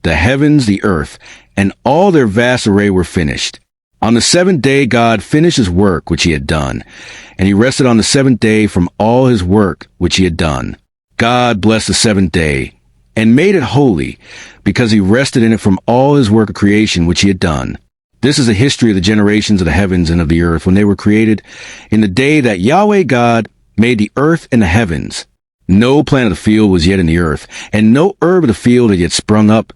the heavens, the earth, and all their vast array were finished. On the seventh day God finished his work which he had done, and he rested on the seventh day from all his work which he had done. God blessed the seventh day, and made it holy, because he rested in it from all his work of creation which he had done. This is the history of the generations of the heavens and of the earth when they were created, in the day that Yahweh God made the earth and the heavens. No plant of the field was yet in the earth, and no herb of the field had yet sprung up,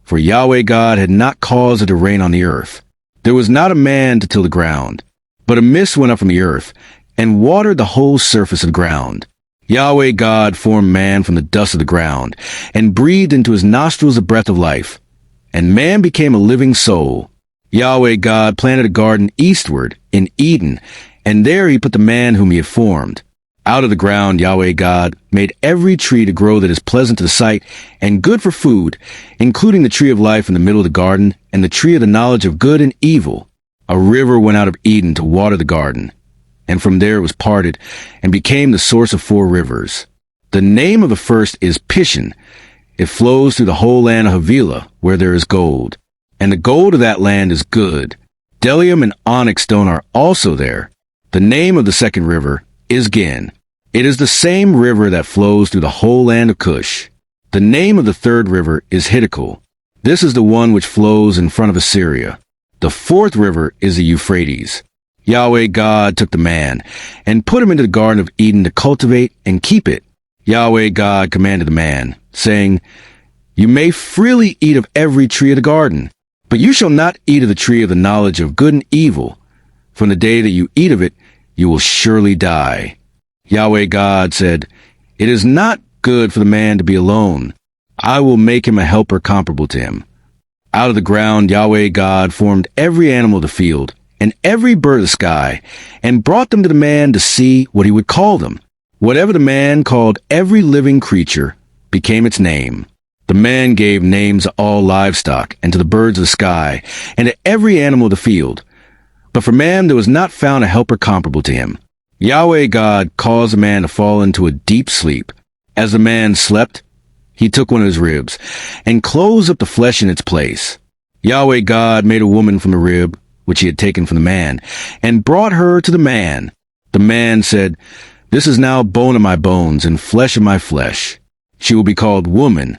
for Yahweh God had not caused it to rain on the earth. There was not a man to till the ground, but a mist went up from the earth, and watered the whole surface of the ground. Yahweh God formed man from the dust of the ground, and breathed into his nostrils the breath of life, and man became a living soul. Yahweh God planted a garden eastward in Eden, and there he put the man whom he had formed. Out of the ground Yahweh God made every tree to grow that is pleasant to the sight and good for food, including the tree of life in the middle of the garden, and the tree of the knowledge of good and evil. A river went out of Eden to water the garden, and from there it was parted, and became the source of 4 rivers. The name of the first is Pishon. It flows through the whole land of Havilah, where there is gold. And the gold of that land is good. Bdellium and onyx stone are also there. The name of the second river is Gin. It is the same river that flows through the whole land of Cush. The name of the third river is Hiddekel. This is the one which flows in front of Assyria. The fourth river is the Euphrates. Yahweh God took the man, and put him into the Garden of Eden to cultivate and keep it. Yahweh God commanded the man, saying, You may freely eat of every tree of the garden, but you shall not eat of the tree of the knowledge of good and evil. From the day that you eat of it, you will surely die. Yahweh God said, It is not good for the man to be alone. I will make him a helper comparable to him. Out of the ground Yahweh God formed every animal of the field, and every bird of the sky, and brought them to the man to see what he would call them. Whatever the man called every living creature became its name. The man gave names to all livestock, and to the birds of the sky, and to every animal of the field. But for man there was not found a helper comparable to him. Yahweh God caused the man to fall into a deep sleep. As the man slept, he took one of his ribs, and closed up the flesh in its place. Yahweh God made a woman from the rib, which he had taken from the man, and brought her to the man. The man said, This is now bone of my bones, and flesh of my flesh. She will be called woman,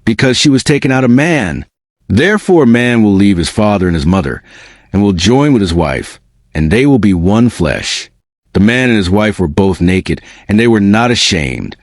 because she was taken out of man. Therefore a man will leave his father and his mother, and will join with his wife, and they will be one flesh. The man and his wife were both naked, and they were not ashamed.